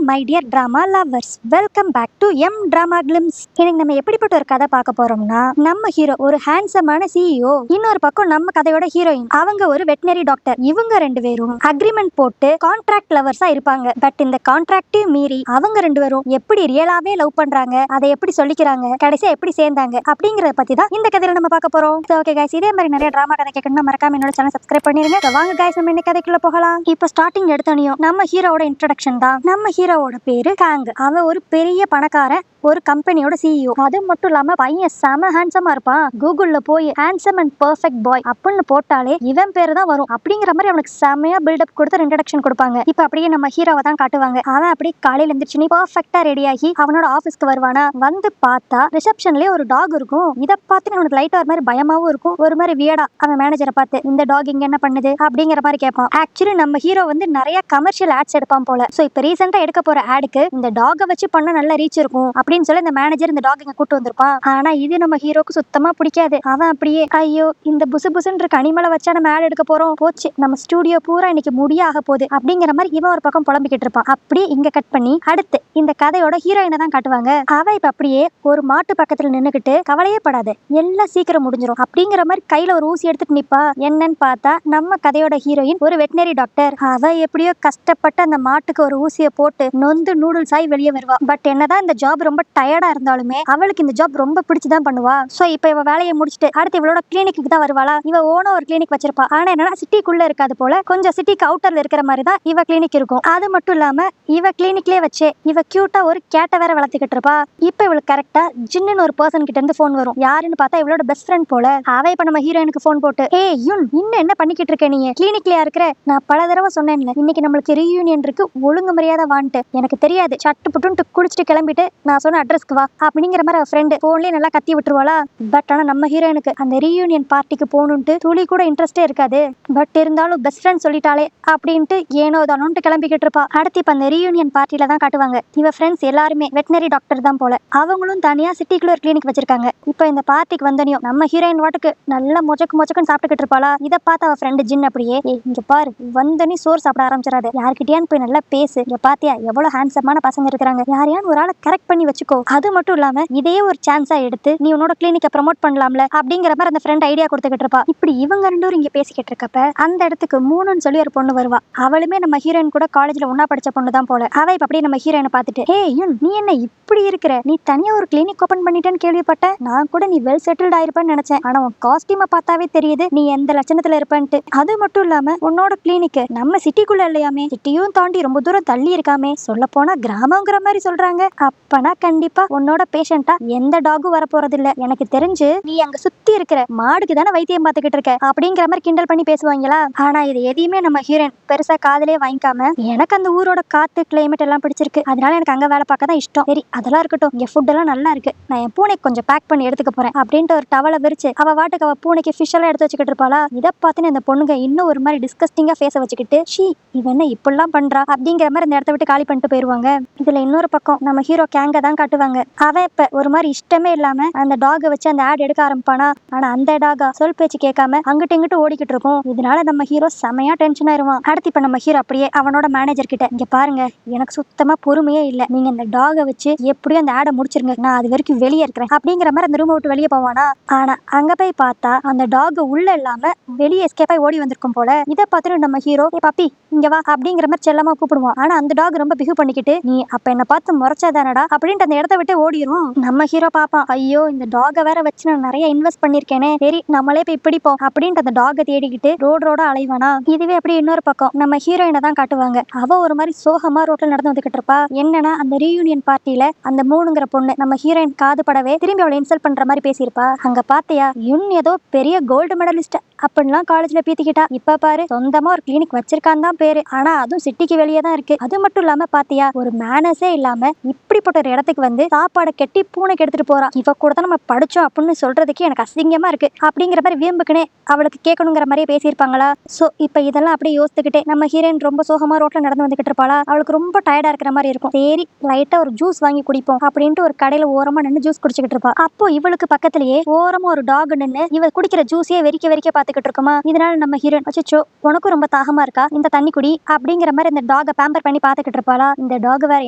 My dear drama lovers, welcome back to my drama glimpse. இன்னைக்கு நம்ம எப்படிப்பட்ட ஒரு கதை பார்க்க போறோம்னா, நம்ம ஹீரோ ஒரு ஹேண்ட்ஸமான சிஇஓ, இன்னொரு பக்கம் நம்ம கதையோட ஹீரோயின் அவங்க ஒரு வெட்டினரி டாக்டர். இவங்க ரெண்டு பேரும் அக்ரிமெண்ட் போட்டு கான்ட்ராக்ட் லவர்ஸா இருப்பாங்க. பட் இந்த கான்ட்ராக்டையும் மீறி அவங்க ரெண்டு பேரும் எப்படி ரியலாவே லவ் பண்றாங்க, அதை எப்படி சொல்லிக்கிறாங்க, கடைசியா எப்படி சேர்ந்தாங்க அப்படிங்கறத பத்தி தான் இந்த கதையில நம்ம பார்க்க போறோம். ஓகே கைஸ், இதே மாதிரி நிறைய டிராமா கதை கேட்கணும்னா மறக்காம என்னோட சேனல் சப்ஸ்கிரைப் பண்ணிருங்க. வாங்க கைஸ், நம்ம இன்னைக்கு கதைக்குள்ள போகலாம். இப்போ ஸ்டார்டிங் எடுத்தோனையும் நம்ம ஹீரோவோட இன்ட்ரோடக்ஷன் தான். நம்ம ஹீரோவோட பேரு காங். அவன் ஒரு பெரிய பணக்காரன், ஒரு கம்பெனியோட சிஇஓ. அது மட்டும் இல்லாம பையன் செம ஹேண்ட்ஸமா இருப்பான். கூகுள்ல போய் ஹேண்ட்ஸம் அண்ட் பெர்ஃபெக்ட் பாய் அப்படின்னு போட்டாலே இவன் பேரு தான் வரும். அப்படிங்கிற மாதிரி அவனுக்கு செமையா பில்டப் கொடுத்து இன்ட்ரோடக்ஷன் கொடுப்பாங்க. இப்ப அப்படியே நம்ம ஹீரோவை தான் காட்டுவாங்க. அவன் அப்படியே காலையில எந்திரிச்சு பெர்ஃபெக்ட்டா ரெடி ஆகி அவனோட ஆபீஸ்க்கு வருவானா. வந்து பார்த்தா ரிசப்ஷன்லயே ஒரு டாக் இருக்கும். இதை பார்த்து அவனுக்கு லைட்டா ஒரு மாதிரி பயமாவும் இருக்கும், ஒரு மாதிரி வியடா. அவன் மேனேஜரை பார்த்து இந்த டாக் இங்க என்ன பண்ணுது அப்படிங்கிற மாதிரி கேட்பான். ஆக்சுவலி நம்ம ஹீரோ வந்து நிறைய கமர்ஷியல் ஆட்ஸ் எடுப்பான் போல. சோ இப்ப ரீசெண்டா எடுக்க போற ஆடுக்கு இந்த டாகை வச்சு பண்ண நல்ல ரீச் இருக்கும் அப்படின்னு சொல்லி இந்த மேனேஜர் இந்த டாக் இங்க கூட்டு வந்திருப்பான். ஆனா இது நம்ம ஹீரோக்கு சுத்தமா பிடிக்காது. அவன் அப்படியே ஐயோ இந்த புசு புசுன்ற கனிமலை வச்சா நம்ம ஆட் எடுக்க போறோம், போச்சு நம்ம ஸ்டூடியோ பூரா இன்னைக்கு முடியாக போகுது அப்படிங்கிற மாதிரி இவன் ஒரு பக்கம் புலம்பிக்கிட்டு இருப்பான். அப்படியே இங்க கட் பண்ணி அடுத்து இந்த கதையோட ஹீரோயினை தான் காட்டுவாங்க. அவ இப்ப அப்படியே ஒரு மாட்டு பக்கத்துல நின்னுக்கிட்டு கவலையே படாத எல்லாம் சீக்கிரம் முடிஞ்சிடும் அப்படிங்கிற மாதிரி கையில ஒரு ஊசி எடுத்துட்டு நிப்பா. என்னன்னு பார்த்தா நம்ம கதையோட ஹீரோயின் ஒரு வெட்டினரி டாக்டர். அவ எப்படியோ கஷ்டப்பட்டு அந்த மாட்டுக்கு ஒரு ஊசியை போட்டு நொந்து நூடுல்ஸ் ஆகி வெளியே வருவா. பட் என்னதான் இந்த ஜாப் ரொம்ப டயர்டா இருந்தாலுமே அவளுக்கு இந்த ஜாப் ரொம்ப பிடிச்சுதான் பண்ணுவா. சோ இப்ப இவ வேலையை முடிச்சுட்டு அடுத்து இவளோட கிளினிக்கு தான் வருவாளா. இவ ஓனா ஒரு கிளினிக் வச்சிருப்பா. ஆனா என்னன்னா சிட்டிக்குள்ள இருக்காது போல, கொஞ்சம் சிட்டிக்கு அவுட்டர்ல இருக்கிற மாதிரி தான் இவ கிளினிக் இருக்கும். அது மட்டும் இல்லாம இவ கிளினிக்லயே வச்சு இவ கியூட்டா ஒரு கேட்ட வேற வளர்த்துக்கிட்டு இருப்பா. இப்ப இவளுக்கு கரெக்டா ஜின்னு ஒரு பர்சன் கிட்ட இருந்து போன் வரும். யாருன்னு பார்த்தா இவளோட பெஸ்ட் ஃப்ரெண்ட் போல. அவ இப்ப நம்ம ஹீரோயினுக்கு போன் போட்டு ஏய் யுன், இன்னும் என்ன பண்ணிக்கிட்டு இருக்க, நீ கிளினிக்லயா இருக்கிற? நான் பல தடவை சொன்னேன்ல இன்னைக்கு நம்மளுக்கு ரீயூனியன் இருக்கு, ஒழுங்கு மரியாதை வான்ட்டு. எனக்கு தெரியாது, சட்டு புட்டு குளிச்சுட்டு கிளம்பிட்டு நான் சொன்ன அட்ரஸ்க்கு வா அப்படிங்கிற மாதிரி ஃப்ரெண்டு போன்லயே நல்லா கத்தி விட்டுருவாளா. பட் ஆனா நம்ம ஹீரோயினுக்கு அந்த ரீயூனியன் பார்ட்டிக்கு போகணுன்ட்டு துளி கூட இன்ட்ரெஸ்டே இருக்காது. பட் இருந்தாலும் பெஸ்ட் ஃப்ரெண்ட் சொல்லிட்டாலே அப்படின்ட்டு ஏனோ தானோன்ட்டு கிளம்பிக்கிட்டு இருப்பா. அடுத்து இப்ப அந்த ரீயூனியன் பார்ட்டில தான் காட்டுவாங்க இவ ஃப்ரெண்ட்ஸ் எல்லாருமே வெட்டினரி டாக்டர் தான் போல. அவங்களும் தனியா சிட்டிக்குள்ள ஒரு கிளினிக் வச்சிருக்காங்க. இப்ப இந்த பார்ட்டிக்கு வந்தனையும் நம்ம ஹீரோயின் வாட்டுக்கு நல்லா மொச்சக்குன்னு சாப்பிட்டுக்கிட்டு இருப்பாளா. இதை பார்த்து அவ ஃப்ரெண்டு ஜின் அப்படியே இங்க பாரு, வந்தனி சோறு சாப்பிட ஆரம்பிச்சிடாது, யார்கிட்டயான்னு போய் நல்லா பேசு, இங்க பாத்தியா எவ்வளவு ஹேண்ட்ஸமான பசங்க இருக்கிறாங்க, யாரையான்னு ஒரு ஆளை கரெக்ட் பண்ணி வச்சுக்கோ. அது மட்டும் இல்லாம இதே ஒரு சான்ஸா எடுத்து நீ உன்னோட கிளினிக்கை ப்ரமோட் பண்ணலாம்ல அப்படிங்கிற மாதிரி அந்த ஃப்ரெண்ட் ஐடியா கொடுத்துக்கிட்டு இருப்பா. இப்படி இவங்க ரெண்டு பேரும் இங்க பேசிக்கிட்டு இருக்கப்ப அந்த இடத்துக்கு மூணுன்னு சொல்லி ஒரு பொண்ணு வருவா. அவளுமே நம்ம ஹீரோயின் கூட காலேஜ்ல ஒன்னா படிச்ச பொண்ணு தான் போல. அவ இப்ப அப்படியே நம்ம ஹீரோயினை பார்த்துட்டு ஹே யுன், நீ என்ன இப்படி இருக்கிற, நீ தனியா ஒரு கிளினிக் ஓபன் பண்ணிட்டேன்னு கேள்விப்பட்டேன். நான் கூட நீ வெல் செட்டில்ட் ஆயிருப்பேன்னு நினைச்சேன். ஆனா உன் காஸ்டியூமை பார்த்தாவே தெரியுது நீ எந்த லட்சணத்துல இருப்பேன்ட்டு. அது மட்டும் இல்லாம உன்னோட கிளினிக் நம்ம சிட்டிக்குள்ள இல்லையாமே, சிட்டியும் தாண்டி ரொம்ப தூரம் தள்ளி இருக்காமே, சொல்ல போனா கிராமங்கிற மாதிரி சொல்றாங்க. அப்பனா கண்டிப்பா உன்னோட பேஷண்டா எந்த டாகும் வர போறது இல்ல. எனக்கு தெரிஞ்சு நீ அங்க சுத்தி இருக்கிற மாடுக்கு தானே வைத்தியம் பார்த்துக்கிட்டு இருக்க அப்படிங்கிற மாதிரி கிண்டல் பண்ணி பேசுவாங்களா. ஆனா இது எதையுமே நம்ம ஹீரோயின் பெருசா காதலே வாங்கிக்காம எனக்கு அந்த ஊரோட காத்து கிளைமேட் எல்லாம் பிடிச்சிருக்கு, அதனால எனக்கு அங்க வேலை பார்க்க தான் இஷ்டம். சரி அதெல்லாம் இருக்கட்டும், இங்க ஃபுட் எல்லாம் நல்லா இருக்கு, நான் என் பூனைக்கு கொஞ்சம் பேக் பண்ணி எடுத்துக்க போறேன் அப்படின்ட்டு ஒரு டவலை விரிச்சு அவ வாட்டுக்கு அவ பூனைக்கு ஃபிஷ் எல்லாம் எடுத்து வச்சுக்கிட்டு இருப்பாளா. இதை பார்த்துன்னு அந்த பொண்ணுங்க இன்னும் ஒரு மாதிரி டிஸ்கஸ்டிங்கா ஃபேஸ வச்சுக்கிட்டு ஷீ இவன் என்ன இப்படிலாம் பண்றா அப்படிங்கிற மாதிரி இந்த இடத்த விட்டு காலி பண்ணிட்டு போயிருவாங்க. இதுல இன்னொரு பக்கம் நம்ம ஹீரோ கேங்க தான் காட்டுவாங்க. அவன் இப்ப ஒரு மாதிரி இஷ்டமே இல்லாம அந்த டாகை வச்சு அந்த ஆட் எடுக்க ஆரம்பிப்பானா. ஆனா அந்த டாகா சொல் பேச்சு கேட்காம அங்கிட்டு இங்கிட்டு ஓடிக்கிட்டு இருக்கும். இதனால நம்ம ஹீரோ செமையா டென்ஷன் ஆயிருவான். அடுத்து இப்ப நம்ம ஹீரோ அப்படியே அவனோட மேனேஜர் கிட்ட இங்க பாருங்க, எனக்கு சுத்தமா பொறுமையே இல்ல, நீங்க இந்த டாகை வச்சு எப்படியும் அந்த ஆடை முடிச்சிருங்க, நான் அது வரைக்கும் வெளியே இருக்கிறேன் அப்படிங்கிற மாதிரி அந்த ரூமை விட்டு வெளியே போவானா. ஆனா அங்க போய் பார்த்தா அந்த டாக் உள்ள இல்லாம வெளியே எஸ்கேப் ஆகி ஓடி வந்திருக்கும் போல. இதை பார்த்துட்டு நம்ம ஹீரோ பப்பி இங்க வா அப்படிங்கிற மாதிரி செல்லமா கூப்பிடுவான். ஆனா அந்த டாக் ரொம்ப பிஹேவ் பண்ணிக்கிட்டு நீ அப்ப என்ன பார்த்து முறைச்சாதானடா அப்படின்ட்டு அந்த இடத்த விட்டு ஓடிரும். நம்ம ஹீரோ பாப்பான், ஐயோ இந்த டாகை வேற வச்சு நான் நிறைய இன்வெஸ்ட் பண்ணிருக்கேனே, சரி நம்மளே போய் பிடிப்போம் அப்படின்ட்டு அந்த டாகை தேடிக்கிட்டு ரோட அலைவானா. இதுவே அப்படி இன்னொரு பக்கம் நம்ம ஹீரோயினை தான் காட்டுவாங்க. அவ ஒரு மாதிரி சோகமா ரோட்ல நடந்து வந்துகிட்டு இருப்பா. என்னன்னா அந்த ரீயூனியன் பார்ட்டில அந்த மூணுங்கிற பொண்ணு நம்ம ஹீரோயின் காது படவே திரும்பி அவளை இன்சல்ட் பண்ற மாதிரி பேசியிருப்பா. அங்க பாத்தியா யுன் ஏதோ பெரிய கோல்டு மெடலிஸ்ட் அப்படின்லாம் காலேஜ்ல பீத்திக்கிட்டா. இப்ப பாரு சொந்தமா ஒரு கிளினிக் வச்சிருக்கான் தான் பேரு, ஆனா அதுவும் சிட்டிக்கு வெளியே தான் இருக்கு. அது மட்டும் இல்லாம பாத்தியா ஒரு மேனஸே இல்லாம இப்படிப்பட்ட ஒரு இடத்துக்கு வந்து சாப்பாடை கெட்டி பூனைக்கு எடுத்துட்டு போறான். இவ கூட தான் நம்ம படிச்சோம் அப்படின்னு சொல்றதுக்கு எனக்கு அசிங்கமா இருக்கு அப்படிங்கிற மாதிரி வீம்புக்குனே அவளுக்கு கேட்கணுங்கிற மாதிரியே பேசியிருப்பாங்களா. சோ இப்ப இதெல்லாம் அப்படியே யோசித்துக்கிட்டே நம்ம ஹீரோயின் ரொம்ப சோகமா ரோட்ல நடந்து வந்துகிட்டு இருப்பாளா. அவளுக்கு ரொம்ப டயர்டா இருக்கிற மாதிரி இருக்கும். சரி லைட்டா ஒரு ஜூஸ் வாங்கி குடிப்போம் அப்படின்ட்டு ஒரு கடையில ஓரமா நின்று ஜூஸ் குடிச்சுக்கிட்டு இருப்பா. அப்போ இவளுக்கு பக்கத்திலேயே ஓரமா ஒரு டாக் நின்று இவ குடிக்கிற ஜூஸையே வெறிக்க பார்த்து பாத்துக்கிட்டு இருக்கோமா. இதனால நம்ம ஹீரோயின் அச்சோ உனக்கும் ரொம்ப தாகமா இருக்கா, இந்த தண்ணி குடி அப்படிங்கிற மாதிரி இந்த டாக பேம்பர் பண்ணி பாத்துக்கிட்டு இருப்பாளா. இந்த டாக் வேற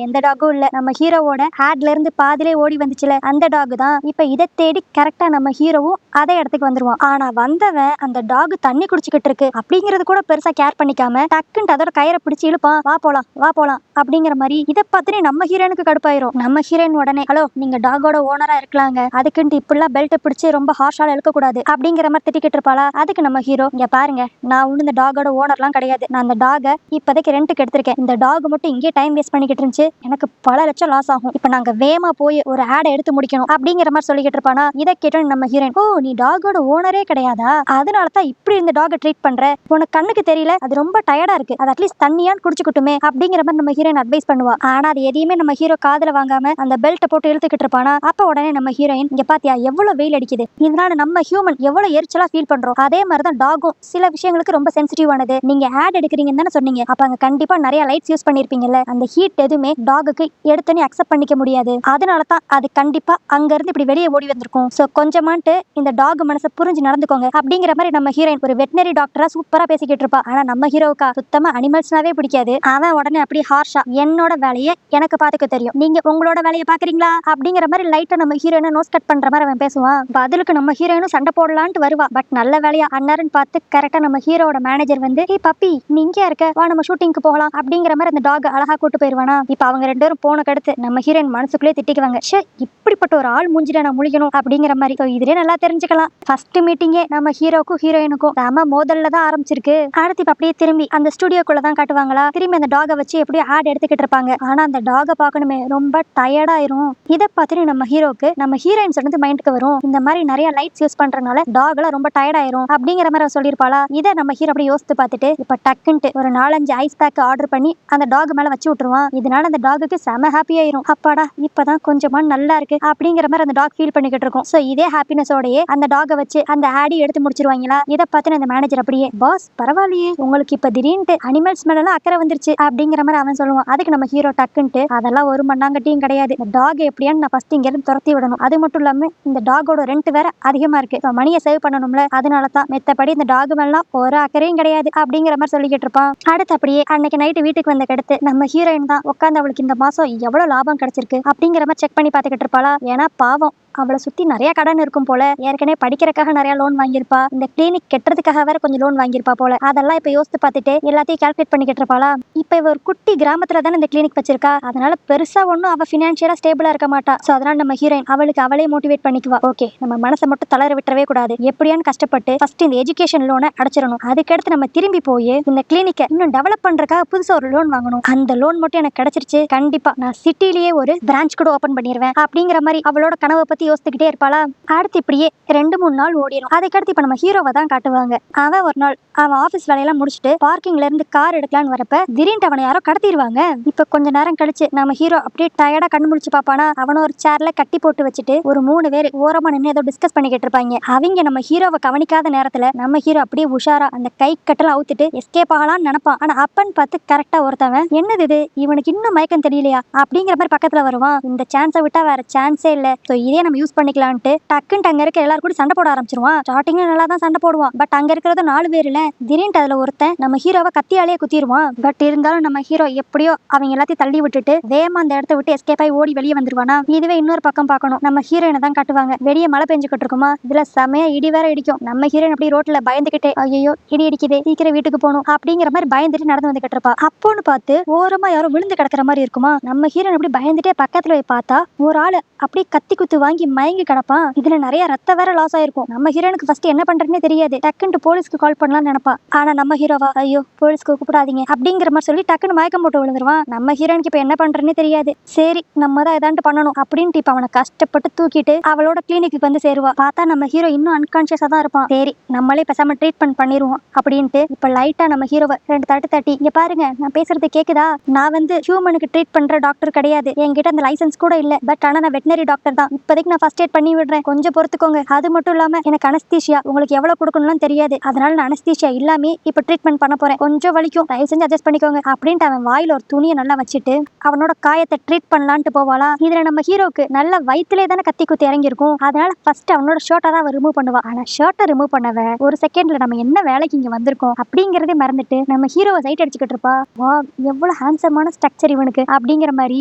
எந்த டாகும் இல்ல, நம்ம ஹீரோவோட ஹேட்ல இருந்து பாதிலே ஓடி வந்துச்சுல அந்த டாக் தான். இப்ப இதை தேடி கரெக்டா நம்ம ஹீரோவும் அதே இடத்துக்கு வந்துருவான். ஆனா வந்தவன் அந்த டாக் தண்ணி குடிச்சுக்கிட்டு இருக்கு அப்படிங்கறது கூட பெருசா கேர் பண்ணிக்காம டக்குன்ட்டு அதோட கயிறை பிடிச்சு இழுப்பான். வா போலாம் வா போலாம் அப்படிங்கிற மாதிரி. இதை பார்த்துட்டு நம்ம ஹீரோனுக்கு கடுப்பாயிரும். நம்ம ஹீரோயின் உடனே ஹலோ நீங்க டாகோட ஓனரா இருக்கலாங்க, அதுக்குன்ட்டு இப்படிலாம் பெல்ட்டை பிடிச்சு ரொம்ப ஹார்ஷால இழுக்க கூடாது அப்படிங்கிற மாதிரி திட்டிக்கிட்டு இருப்பாளா. அதுக்கு நம்ம ஹீரோ இங்க பாருங்க, நான் ஒண்ணு இந்த டாகோட ஓனர்லாம் கிடையாது, நான் அந்த டாகை இப்போதைக்கு ரெண்டுக்கு எடுத்திருக்கேன். இந்த டாக் மட்டும் இங்கே டைம் வேஸ்ட் பண்ணிக்கிட்டு இருந்துச்சு, எனக்கு பல லட்சம் லாஸ் ஆகும். இப்போ நாங்க வேமா போய் ஒரு ஆடை எடுத்து முடிக்கணும் அப்படிங்கிற மாதிரி சொல்லிக்கிட்டு இருப்பானா. இதை கேட்டோம் நம்ம ஹீரோயின் ஓ நீ டாகோட ஓனரே கிடையாதா, அதனால தான் இப்படி இந்த டாகை ட்ரீட் பண்ற, உனக்கு கண்ணுக்கு தெரியல அது ரொம்ப டயர்டா இருக்கு, அது அட்லீஸ்ட் தண்ணியான் குடிச்சுக்கிட்டுமே அப்படிங்கிற மாதிரி நம்ம ஹீரோயின் அட்வைஸ் பண்ணுவா. ஆனா அது எதையுமே நம்ம ஹீரோ காதுல வாங்காம அந்த பெல்ட்டை போட்டு இழுத்துக்கிட்டு இருப்பானா. அப்ப உடனே நம்ம ஹீரோயின் இங்க பாத்தியா எவ்வளவு வெயில் அடிக்குது, இதனால நம்ம ஹியூமன் எவ்வளவு எரிச்சலா ஃபீல் பண்றோம், அதே மாதிரிதான் டாகும் சில விஷயங்களுக்கு ரொம்ப சென்சிட்டிவ் ஆனது. நீங்க ஆட் எடுக்கிறீங்கன்னு தானே சொன்னீங்க, அப்ப அங்க கண்டிப்பா நிறைய லைட்ஸ் யூஸ் பண்ணிருப்பீங்கல்ல, அந்த ஹீட் எதுவுமே டாகுக்கு எடுத்தோன்னே அக்செப்ட் பண்ணிக்க முடியாது, அதனால தான் அது கண்டிப்பா அங்க இருந்து இப்படி வெளியே ஓடி வந்திருக்கும். சோ கொஞ்சமாட்டு இந்த டாக் மனசை புரிஞ்சு நடந்துக்கோங்க அப்படிங்கிற மாதிரி நம்ம ஹீரோயின் ஒரு வெட்டினரி டாக்டரா சூப்பரா பேசிக்கிட்டு இருப்பா. ஆனா நம்ம ஹீரோவுக்கா சுத்தமா அனிமல்ஸ்னாவே பிடிக்காது. அவன் உடனே அப்படி ஹார்ஷா என்னோட வேலையை எனக்கு பாத்துக்க தெரியும், நீங்க உங்களோட வேலையை பாக்குறீங்களா அப்படிங்கிற மாதிரி லைட்டா நம்ம ஹீரோயினை நோஸ் கட் பண்ற மாதிரி அவன் பேசுவான். பதிலுக்கு நம்ம ஹீரோயினும் சண்டை போடலான்ட்டு வருவா. பட் நல்ல வேலையா அண்ணாருன்னு பார்த்து கரெக்டா நம்ம ஹீரோட மேனேஜர் வந்து ஏய் பப்பி நீ இங்கே இருக்க, வா நம்ம ஷூட்டிங்க்கு போகலாம் அப்படிங்கிற மாதிரி அந்த டாக் அழகா கூட்டு போயிருவானா. இப்ப அவங்க ரெண்டு பேரும் போன கடுத்து நம்ம ஹீரோயின் மனசுக்குள்ளே திட்டிக்குவாங்க, ஷே இப்படிப்பட்ட ஒரு ஆள் மூஞ்சில நான் முழிக்கணும் அப்படிங்கிற மாதிரி. இதுலயே நல்லா தெரிஞ்சுக்கலாம், ஃபர்ஸ்ட் மீட்டிங்கே நம்ம ஹீரோக்கும் ஹீரோயினுக்கும் நம்ம மோதல்ல தான் ஆரம்பிச்சிருக்கு. அடுத்து இப்ப அப்படியே திரும்பி அந்த ஸ்டுடியோக்குள்ள தான் காட்டுவாங்களா. திரும்பி அந்த டாகை வச்சு எப்படியோ ஆட் எடுத்துக்கிட்டு இருப்பாங்க. ஆனா அந்த டாகை பார்க்கணுமே ரொம்ப டயர்டாயிரும். இதை பார்த்துட்டு நம்ம ஹீரோக்கு நம்ம ஹீரோயின் சொன்னது மைண்டுக்கு வரும், இந்த மாதிரி நிறைய லைட்ஸ் யூஸ் பண்றதுனால டாக்ல ரொம்ப டயர்ட் ஆயிரும் அப்படிங்கிற மாதிரி சொல்லியிருப்பாளா. இதை நம்ம ஹீரோ அப்படி யோசித்து பார்த்துட்டு இப்ப டக்குன்ட்டு ஒரு 4-5 ஐஸ் பேக் ஆர்டர் பண்ணி அந்த டாக் மேல வச்சு விட்டுருவான். இதனால அந்த டாகுக்கு செம ஹாப்பி ஆயிரும். அப்பாடா இப்பதான் கொஞ்சமா நல்லா இருக்கு அப்படிங்கிற மாதிரி அந்த டாக் ஃபீல் பண்ணிக்கிட்டு இருக்கும். சோ இதே ஹாப்பினஸோடயே அந்த டாகை வச்சு அந்த ஆடி எடுத்து முடிச்சிருவாங்களா. இதை பார்த்து அந்த மேனேஜர் அப்படியே பாஸ் பரவாயில்லையே உங்களுக்கு இப்ப திடீர்னு அனிமல்ஸ் மேல எல்லாம் அக்கறை வந்துருச்சு அப்படிங்கிற மாதிரி அவன் சொல்லுவான். அதுக்கு நம்ம ஹீரோ டக்குன்ட்டு அதெல்லாம் ஒரு மண்ணாங்கட்டியும் கிடையாது, இந்த டாக் எப்படியான்னு நான் ஃபர்ஸ்ட் இங்க இருந்து துரத்தி விடணும், அது மட்டும் இல்லாம இந்த டாகோட ரெண்ட் வேற அதிகமா இருக்கு, மணியை சேவ் பண்ணணும்ல, அதனால தான் மெத்தப்படி இந்த டாக் மேலாம் ஒரு அக்கறையும் கிடையாது அப்படிங்கிற மாதிரி சொல்லிக்கிட்டு இருப்பான். அடுத்து அப்படியே அன்னைக்கு நைட்டு வீட்டுக்கு வந்த கடுத்து நம்ம ஹீரோயின் தான் உட்காந்து அவளுக்கு இந்த மாசம் எவ்வளவு லாபம் கிடைச்சிருக்கு அப்படிங்கிற மாதிரி செக் பண்ணி பாத்துக்கிட்டு இருப்பாளா. ஏன்னா பாவம் அவளை சுத்தி நிறைய கடன் இருக்கும் போல, ஏற்கனவே படிக்கிறதுக்காக நிறைய லோன் வாங்கியிருப்பா, இந்த கிளினிக் கெட்டுறதுக்காக வேற கொஞ்சம் லோன் வாங்கியிருப்பா போல, அதெல்லாம் இப்ப யோசித்து பார்த்துட்டு எல்லாத்தையும் கால்குலேட் பண்ணிக்கிட்டு இருப்பாளா. இப்ப இவ ஒரு குட்டி கிராமத்துல தானே இந்த கிளினிக் வச்சிருக்கா, அதனால பெருசா ஒன்னும் அவ பினான்சியலா ஸ்டேபிளா இருக்க மாட்டா. சோ அதனால நம்ம ஹீரோயின் அவளுக்கு அவளே மோட்டிவேட் பண்ணிக்குவா. ஓகே நம்ம மனசை மட்டும் தளர விட்டுறவே கூடாது, எப்படியான்னு கஷ்டப்பட்டு ஃபர்ஸ்ட் இந்த எஜுகேஷன் லோனை அடைச்சிடணும், அதுக்கடுத்து நம்ம திரும்பி போய் இந்த கிளினிக்கை இன்னும் டெவலப் பண்றதுக்காக புதுசா ஒரு லோன் வாங்கணும், அந்த லோன் மட்டும் எனக்கு கிடைச்சிருச்சு கண்டிப்பா நான் சிட்டிலேயே ஒரு பிரான்ச் கூட ஓபன் பண்ணிடுவேன் அப்படிங்கிற மாதிரி அவளோட கனவை பத்தி யோசிச்சுக்கிட்டே இருப்பாளா. அடுத்து இப்படியே 2-3 நாள் ஓடிடும். அதுக்கடுத்து இப்ப நம்ம ஹீரோவை தான் காட்டுவாங்க. அவன் ஒரு நாள் அவன் ஆபீஸ் வேலையெல்லாம் முடிச்சுட்டு பார்க்கிங்ல இருந்து கார் எடுக்கலான்னு வரப்ப திடீர்னு அவனை யாரோ கடத்திடுவாங்க. இப்ப கொஞ்ச நேரம் கழிச்சு நம்ம ஹீரோ அப்படியே டயர்டா கண்ணு முடிச்சு பாப்பானா. அவனை ஒரு சேர்ல கட்டி போட்டு வச்சுட்டு ஒரு 3 பேர் ஓரமா நின்று ஏதோ டிஸ்கஸ் பண்ணிக்கிட்டு இருப்பாங்க. அவங்க நம்ம ஹீரோவை கவனிக்காத நேரத்துல நம்ம ஹீரோ அப்படியே உஷாரா அந்த கை கட்டெல்லாம் அவுத்துட்டு எஸ்கேப் ஆகலாம்னு நினைப்பான். ஆனா அப்பன்னு பார்த்து கரெக்டா ஒருத்தவன் என்னது இது இவனுக்கு இன்னும் மயக்கம் தெரியலையா அப்படிங்கிற மாதிரி பக்கத்துல வருவான். இந்த சான்ஸை விட்டா வேற சான்ஸே இல்ல, சோ இதே நம்ம யூஸ் பண்ணிக்கலான்ட்டு டக்குன்னு அங்க இருக்க எல்லாரும் கூட சண்டை போட ஆரம்பிச்சிருவான். ஸ்டார்டிங்ல நல்லா தான் சண்டை போடுவான். பட் அங்க இருக்கிறது 4 பேர் இல்ல, திடீர்னு அதுல ஒருத்தன் நம்ம ஹீரோவை கத்தியாலேயே குத்திடுவான். பட் இருந்தாலும் நம்ம ஹீரோ எப்படியோ அவங்க எல்லாத்தையும் தள்ளி விட்டுட்டு வேகமா அந்த இடத்த விட்டு எஸ்கேப் ஆகி ஓடி வெளியே வந்துருவானா. இதுவே இன்னொரு பக்கம் பார்க்கணும், நம்ம ஹீரோயினை தான் காட்டுவாங்க. வெளியே மழை பெஞ்சுக்கிட்டு இருக்குமா, இதுல செமையா இடி வேற இடிக்கும். நம்ம ஹீரோயின் அப்படி ரோட்ல பயந்துகிட்டே ஐயோ இடி இடிக்குது சீக்கிரம் வீட்டுக்கு போகணும் அப்படிங்கிற மாதிரி பயந்துட்டு நடந்து வந்துகிட்டு இருப்பா. அப்போன்னு பார்த்து ஓரமா யாரோ விழுந்து கிடக்குற மாதிரி இருக்குமா. நம்ம ஹீரோயின் அப்படி பயந்துட்டே பக்கத்துல போய் பார்த்தா ஒரு ஆளு அப்படியே கத்தி குத்து வாங்கி மயங்கி கிடப்பான். இதுல நிறைய ரத்த வேற லாஸ் ஆயிருக்கும். நம்ம ஹீரோனுக்கு ஃபர்ஸ்ட் என்ன பண்றதுன்னே தெரியாது. டக்குன்னு போலீஸ்க்கு கால் பண்ணலாம்னு நினைப்பா. ஆனா நம்ம ஹீரோவா ஐயோ போலீஸ்க்கு கூப்பிடாதீங்க அப்படிங்கிற மாதிரி சொல்லி டக்குன்னு மயக்கம் போட்டு விழுந்துருவான். நம்ம ஹீரோனுக்கு இப்ப என்ன பண்றதுன்னே தெரியாது. சரி நம்ம தான் ஏதாண்டு பண்ணணும் அப்படின்ட்டு இப்ப அவனை கஷ்டப்பட்டு தூக்கிட்டு அவளோட கிளினிக்கு வந்து சேருவா. பார்த்தா நம்ம ஹீரோ இன்னும் அன்கான்சியஸா தான் இருப்பான். சரி நம்மளே பேசாம ட்ரீட்மெண்ட் பண்ணிடுவோம் அப்படின்ட்டு இப்ப லைட்டா நம்ம ஹீரோவை 2 தட்டு தட்டி இங்க பாருங்க நான் பேசுறது கேக்குதா, நான் வந்து ஹியூமனுக்கு ட்ரீட் பண்ற டாக்டர் கிடையாது, என்கிட்ட அந்த லைசன்ஸ் கூட இல்ல, பட் ஆனா நான் வெட்டினரி டாக்டர் தான், இப்போதைக்கு இப்போதைக்கு நான் ஃபர்ஸ்ட் எய்ட் பண்ணி விடுறேன், கொஞ்சம் பொறுத்துக்கோங்க. அது மட்டும் இல்லாம எனக்கு அனஸ்தீஷியா உங்களுக்கு எவ்வளவு கொடுக்கணும்லாம் தெரியாது, அதனால நான் அனஸ்தீஷியா இல்லாமே இப்ப ட்ரீட்மெண்ட் பண்ண போறேன், கொஞ்சம் வலிக்கும், தயவு செஞ்சு அட்ஜஸ்ட் பண்ணிக்கோங்க அப்படின்ட்டு அவன் வாயில ஒரு துணியை நல்லா வச்சுட்டு அவனோட காயத்தை ட்ரீட் பண்ணலான்ட்டு போவாளா. இதுல நம்ம ஹீரோக்கு நல்ல வயிற்றுலே தானே கத்தி குத்தி இறங்கியிருக்கும், அதனால ஃபர்ஸ்ட் அவனோட ஷர்ட்டை தான் அவன் ரிமூவ் பண்ணுவா. ஆனா ஷர்ட்டை ரிமூவ் பண்ணவ ஒரு செகண்ட்ல நம்ம என்ன வேலைக்கு இங்க வந்திருக்கோம் அப்படிங்கறதே மறந்துட்டு நம்ம ஹீரோவை சைட் அடிச்சுக்கிட்டு இருப்பா. வா எவ்வளவு ஹேண்ட்ஸமான ஸ்ட்ரக்சர் இவனுக்கு அப்படிங்கிற மாதிரி.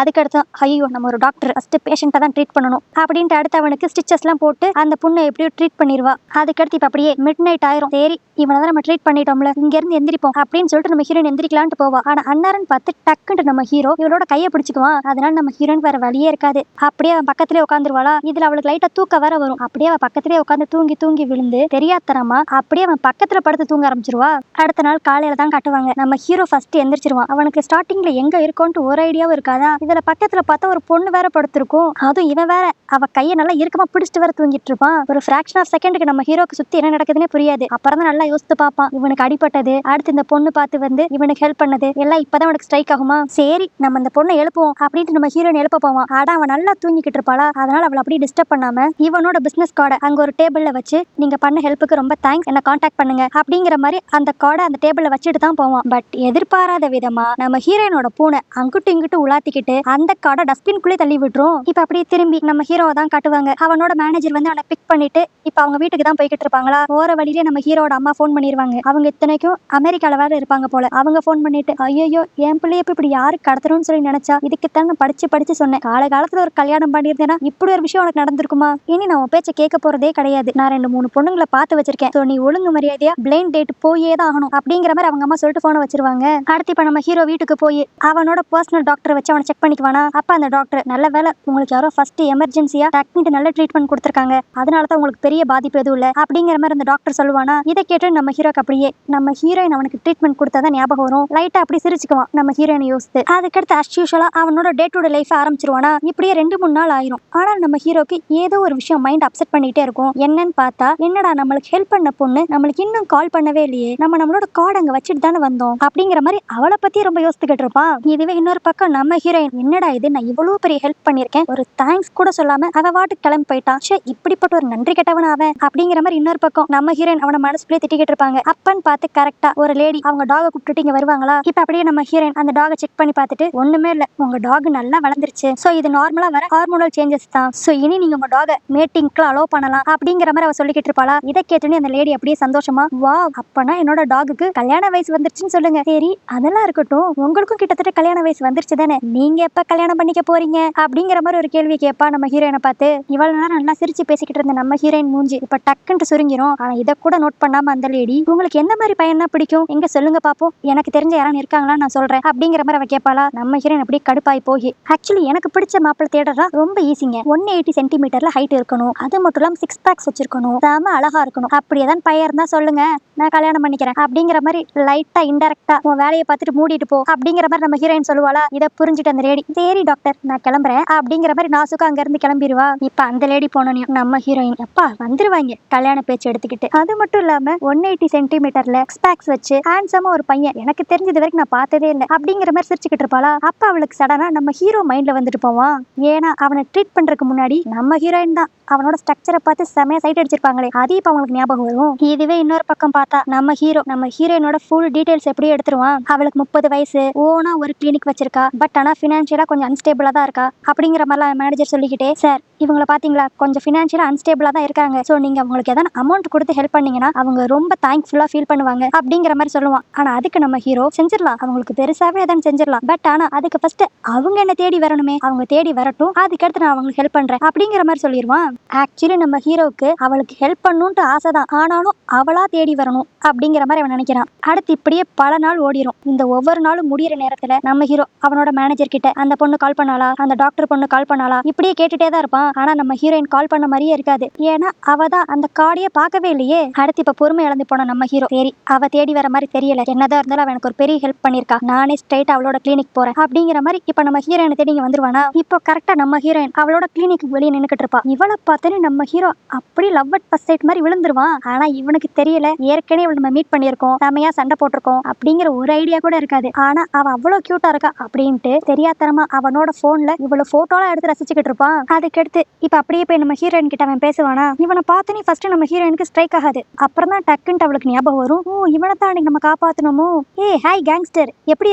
அதுக்கடுத்து ஐயோ நம்ம ஒரு டாக்டர், ஃபர்ஸ்ட் பேஷண்ட்டை தான் ட்ரீட் பண்ணணும் அப்படின்ட்டு அடுத்து அவனுக்கு ஸ்டிச்சஸ் எல்லாம் போட்டு அந்த புண்ணை எப்படியோ ட்ரீட் பண்ணிடுவா. அதுக்கடுத்து இப்ப அப்படியே மிட் நைட் ஆயிரும். சரி இவனை தான் நம்ம ட்ரீட் பண்ணிட்டோம்ல, இங்க இருந்து எந்திரிப்போம் அப்படின்னு சொல்லிட்டு நம்ம ஹீரோயின் எந்திரிக்கலான்ட்டு போவா. ஆனா அன்னாரன் பார்த்து டக்குன்னு நம்ம ஹீரோ இவளோட கையை பிடிச்சுக்குவான். அதனால நம்ம ஹீரோயின் வேற வழியே இருக்காது, அப்படியே அவன் பக்கத்திலே உட்காந்துருவாளா. இதுல அவளுக்கு லைட்டா தூக்க வேற வரும். அப்படியே அவன் பக்கத்திலே உட்காந்து தூங்கி தூங்கி விழுந்து தெரியாதரமா அப்படியே அவன் பக்கத்துல படுத்து தூங்க ஆரம்பிச்சிருவா. அடுத்த நாள் காலையில தான் காட்டுவாங்க. நம்ம ஹீரோ ஃபர்ஸ்ட் எந்திரிச்சிருவான். அவனுக்கு ஸ்டார்டிங்ல எங்க இருக்கோன்ட்டு ஒரு ஐடியாவும் இருக்காதா. இதுல பக்கத்துல பார்த்தா ஒரு பொண்ணு வேற படுத்திருக்கும், அதுவும் இவன் வேற அவ கையை நல்லா இறுக்கமா பிடிச்சிட்டு வேற தூங்கிட்டு இருப்பான். ஒரு ஃபிராக்ஷன் ஆஃப் செகண்டுக்கு நம்ம ஹீரோக்கு சுத்தி என்ன நடக்குதுன்னே புரியாது. அப்புறம் தான் நல்லா யோசித்து பார்ப்பான். இவனுக்கு அடிபட்டது, அடுத்து இந்த பொண்ணு பார்த்து வந்து இவனுக்கு ஹெல்ப் பண்ணது எல்லாம் இப்பதான் அவனுக்கு ஸ்ட்ரைக் ஆகுமா. சரி நம்ம இந்த பொண்ணை எழுப்புவோம் அப்படின்ட்டு நம்ம ஹீரோயின் எழுப்ப போவான். ஆனா அவன் நல்லா தூங்கிக்கிட்டு இருப்பாளா, அதனால அவளை அப்படியே டிஸ்டர்ப் பண்ணாம இவனோட பிசினஸ் கார்டை அங்க ஒரு டேபிள்ல வச்சு நீங்க பண்ண ஹெல்ப்புக்கு ரொம்ப தேங்க்ஸ், என்ன கான்டாக்ட் பண்ணுங்க அப்படிங்கிற மாதிரி அந்த கார்டை அந்த டேபிள்ல வச்சுட்டு தான் போவான். பட் எதிர்பாராத விதமா நம்ம ஹீரோயினோட பூனை அங்கிட்டு இங்கிட்டு உலாத்திக்கிட்டு அந்த கார்டை டஸ்ட்பின்குள்ளே தள்ளி விட்டுரும். இப்ப அப்படியே திரும்பி நம்ம ஹீரோவை தான் காட்டுவாங்க. அவனோட மேனேஜர் வந்து அவனை பிக் பண்ணிட்டு இப்ப அவங்க வீட்டுக்கு தான் போய்கிட்டு இருப்பாங்களா. போற வழியிலே நம்ம ஹீரோட அம்மா போன் பண்ணிருவாங்க. அவங்க இத்தனைக்கும் அமெரிக்கால வேற இருப்பாங்க போல. அவங்க போன் பண்ணிட்டு ஐயோ என் பிள்ளைய இப்படி யாரு கடத்தணும்னு சொல்லி நினைச்சா, இதுக்குத்தான் நான் படிச்சு சொன்னேன், காலகாலத்துல ஒரு கல்யாணம் பண்ணியிருந்தேன்னா இப்படி ஒரு விஷயம் உனக்கு நடந்திருக்குமா, இனி நான் உன் பேச்ச கேட்க போறதே கிடையாது, நான் 2-3 பொண்ணுங்களை பார்த்து வச்சிருக்கேன், சோ நீ ஒழுங்கு மரியாதையா பிளைண்ட் டேட் போயே தான் ஆகணும் அப்படிங்கிற மாதிரி அவங்க அம்மா சொல்லிட்டு போன வச்சிருவாங்க. அடுத்து இப்ப நம்ம ஹீரோ வீட்டுக்கு போய் அவனோட பர்சனல் டாக்டர் வச்சு அவனை செக் பண்ணிக்குவானா. அப்ப அந்த டாக்டர் நல்ல வேலை உங்களுக்கு யாரோ ஃபர்ஸ்ட் எமர்ஜென்சியா டக்குனு நல்ல ட்ரீட்மெண்ட் கொடுத்துருக்காங்க, அதனாலதான் உங்களுக்கு பெரிய பாதிப்பு எதுவும் இல்லை அப்படிங்கிற மாதிரி அந்த டாக்டர் சொல்லுவானா. இதை கேட்டு நம்ம ஹீரோக்கு அப்படியே நம்ம ஹீரோயின் அவனுக்கு ட்ரீட்மெண்ட் கொடுத்தாதான் ஞாபகம் வரும். லைட்டா அப்படி சிரிச்சுக்குவான் நம்ம ஹீரோயின் யோசித்து. அதுக்கடுத்து அஸ் யூஷுவலா அவனோட டே டு டே லைஃப் ஆரம்பிச்சிருவானா. இப்படியே 2-3 நாள் ஆயிரும். ஆனால் நம்ம ஹீரோக்கு ஏதோ ஒரு விஷயம் மைண்ட் அப்செட் பண்ணிட்டே இருக்கும். என்னன்னு பார்த்தா என்னடா நம்மளுக்கு ஹெல்ப் பண்ண பொண்ணு நம்மளுக்கு இன்னும் கால் பண்ணவே இல்லையே, நம்மளோட கார்டு அங்க வச்சுட்டு தானே வந்தோம் அப்படிங்கிற மாதிரி அவளை பத்தி ரொம்ப யோசித்துக்கிட்டு இருப்பான். இதுவே இன்னொரு பக்கம் நம்ம ஹீரோயின் என்னடா இது நான் இவ்வளவு பெரிய ஹெல்ப் பண்ணிருக்கேன், ஒரு தேங்க்ஸ் கூட சொல்லாம அவ வாட்டுக்கு கிளம்பி போயிட்டான், இப்படிப்பட்ட ஒரு நன்றி கெட்டவன் அவன் அப்படிங்கிற மாதிரி இன்னொரு பக்கம் நம்ம ஹீரோயின் அவன மனசுக்குள்ளே திட்டிக்கிட்டு இருப்பாங்க. அப்பன்னு பார்த்து கரெக்டா ஒரு லேடி அவங்க டாக கூப்பிட்டு இங்க வருவாங்களா. இப்ப அப்படியே நம்ம ஹீரோயின் அந்த டாக செக் பண்ணி பார்த்துட்டு ஒண்ணுமே இல்ல, உங்க டாக் நல்லா வளர்ந்துருச்சு, சோ இது நார்மலா வர ஹார்மோனல் சேஞ்சஸ் தான், சோ இனி நீங்க உங்க டாக மேட்டிங்க்கு அலோ பண்ணலாம் அப்படிங்கிற மாதிரி அவ சொல்லிக்கிட்டு இருப்பாளா. இதை கேட்டோன்னே அந்த லேடி அப்படியே சந்தோஷமா வா அப்பனா என்னோட டாகுக்கு கல்யாண வயசு வந்துருச்சுன்னு சொல்லுங்க. சரி அதெல்லாம் இருக்கட்டும், உங்களுக்கும் கிட்டத்தட்ட கல்யாண வயசு வந்துருச்சு தானே, நீங்க எப்ப கல்யாணம் பண்ணிக்க போறீங்க அப்படிங்கிற மாதிரி ஒரு கேள்வி கேட்பா நம்ம ஹீரோயினை பார்த்து. இவ்வளவு நேரம் நல்லா சிரிச்சு பேசிக்கிட்டு இருந்த நம்ம ஹீரோயின் மூஞ்சி இப்ப டக்குன்ட்டு சுருங்கிரும். ஆனா இதை கூட நோட் பண்ணாம அந்த லேடி உங்களுக்கு எந்த மாதிரி பையனா பிடிக்கும் எங்க சொல்லுங்க பாப்போம், எனக்கு தெரிஞ்ச யாரும் இருக்காங்களா நான் சொல்றேன் அப்படிங்கிற மாதிரி அவ கேட்பாளா. நம்ம ஹீரோயின் அப்படியே கடுப்பாய் போய் ஆக்சுவலி எனக்கு பிடிச்ச மாப்பிள்ளை தேடுறா ரொம்ப ஈஸிங்க, 180 சென்டிமீட்டர்ல ஹைட் இருக்கணும், அது மட்டும் இல்லாம 6 பேக்ஸ் வச்சிருக்கணும், செம அழகா இருக்கணும், அப்படியேதான் பையன் இருந்தா சொல்லுங்க நான் கல்யாணம் பண்ணிக்கிறேன் அப்படிங்கிற மாதிரி லைட்டா இன்டெரக்டா உன் வேலையை பார்த்துட்டு மூடிட்டு போ அப்படிங்கிற மாதிரி நம்ம ஹீரோயின் சொல்லுவாளா. இதை புரிஞ்சுட்டு அந்த லேடி சரி டாக்டர் நான் கிளம்புறேன் அப்படிங்கிற மாதிரி நாசுக்கா அங்க இருந்து கிளம்பிடுவா. இப்ப அந்த லேடி போனோம் நம்ம ஹீரோயின் அப்பா வந்துருவாங்க கல்யாண பேச்சு எடுத்துக்கிட்டு, அது மட்டும் இல்லாம 180 சென்டிமீட்டர்ல எக்ஸ்பேக்ஸ் வச்சு ஹேண்ட்ஸமா ஒரு பையன் எனக்கு தெரிஞ்சது வரைக்கும் நான் பார்த்ததே இல்லை அப்படிங்கிற மாதிரி சிரிச்சுக்கிட்டு இருப்பாளா. அப்ப அவளுக்கு சடனா நம்ம ஹீரோ மைண்ட்ல வந்துட்டு போவான். ஏன்னா அவனை ட்ரீட் பண்றதுக்கு முன்னாடி நம்ம ஹீரோயின் தான் அவனோட ஸ்ட்ரக்சரை பார்த்து செமையா சைட் அடிச்சிருப்பாங்களே, அது இப்ப அவங்களுக்கு ஞாபகம் வரும். இதுவே இன்னொரு பக்கம் பார்த்தா நம்ம ஹீரோயினோட ஃபுல் டீடைல்ஸ் எப்படி எடுத்துருவான். அவளுக்கு 30 வயசு, ஓனா ஒரு கிளினிக் வச்சிருக்கா, பட் ஆனா பினான்சியலா கொஞ்சம் அன்ஸ்டேபிளா தான் இருக்கா அப்படிங்கிற மாதிரிலாம் மேனேஜர் சொல்லிக்கிட்டே சார் இவங்களை பாத்தீங்களா கொஞ்சம் பினான்சியலா அன்ஸ்டேபிளா தான் இருக்காங்க, சோ நீங்க அவங்களுக்கு ஏதாவது அமௌண்ட் கொடுத்து ஹெல்ப் பண்ணீங்கன்னா அவங்க ரொம்ப தேங்க்ஃபுல்லா ஃபீல் பண்ணுவாங்க அப்படிங்கிற மாதிரி சொல்லுவான். ஆனா அதுக்கு நம்ம ஹீரோ செஞ்சிடலாம், அவங்களுக்கு பெருசாவே எதாவது செஞ்சிடலாம், பட் ஆனா அதுக்கு ஃபர்ஸ்ட் அவங்க என்ன தேடி வரணுமே, அவங்க தேடி வரட்டும், அதுக்கடுத்து நான் அவங்களுக்கு ஹெல்ப் பண்றேன் அப்படிங்கிற மாதிரி சொல்லிடுவான். ஆக்சுவலி நம்ம ஹீரோவுக்கு அவளுக்கு ஹெல்ப் பண்ணணும்ட்டு ஆசைதான், ஆனாலும் அவளா தேடி வரணும் அப்படிங்கிற மாதிரி அவன் நினைக்கிறான். அடுத்து இப்படியே பல நாள் ஓடிரும். இந்த ஒவ்வொரு நாளும் முடியிற நேரத்துல நம்ம ஹீரோ அவனோட மேனேஜர் கிட்ட அந்த பொண்ணு கால் பண்ணாளா, அந்த டாக்டர் பொண்ணு கால் பண்ணாளா இப்படியே கேட்டுட்டே தான் இருப்பான். ஆனா நம்ம ஹீரோயின் கால் பண்ண மாதிரியே இருக்காது, ஏன்னா அவ தான் அந்த கார்டையே பார்க்கவே இல்லையே. அடுத்து இப்ப பொறுமை இழந்து போன நம்ம ஹீரோ சரி அவ தேடி வர மாதிரி தெரியல, என்னதான் இருந்தாலும் அவ எனக்கு ஒரு பெரிய ஹெல்ப் பண்ணிருக்கா, நானே ஸ்ட்ரைட் அவளோட கிளினிக் போறேன் அப்படிங்கிற மாதிரி இப்ப நம்ம ஹீரோயினை தேடி இங்க வந்துருவானா. இப்போ கரெக்டா நம்ம ஹீரோயின் அவளோட கிளினிக்கு வெளியே நின்னுக்கிட்டு இருப்பா. இவளை பார்த்தேன்னு நம்ம ஹீரோ அப்படி லவ் அட் ஃபர்ஸ்ட் சைட் மாதிரி விழுந்துருவான். ஆனா இவனுக்கு தெரியல ஏற்கனவே இவளை நம்ம மீட் பண்ணிருக்கோம், செமையா சண்டை போட்டிருக்கோம் அப்படிங்கிற ஒரு ஐடியா கூட இருக்காது. ஆனா அவ அவ்வளவு கியூட்டா இருக்கா அப்படின்ட்டு தெரியாதனமா அவனோட போன்ல இவ்வளவு போட்டோலாம் எடுத்து ரசிச்சுக்கிட்டு இருப்பான். அதுக்கடுத்து அடுத்து இப்ப அப்படியே போய் நம்ம ஹீரோயின் கிட்ட அவன் பேசுவானா, இவனை பார்த்தனே ஃபர்ஸ்ட் நம்ம ஹீரோயினுக்கு ஸ்ட்ரைக் ஆகாது. அப்புறம் தான் டக்குன்ட்டு அவளுக்கு ஞாபகம் வரும், ஓ இவனை தான் அன்னைக்கு நம்ம காப்பாத்தணுமோ, ஏ ஹாய் கேங்ஸ்டர் எப்படி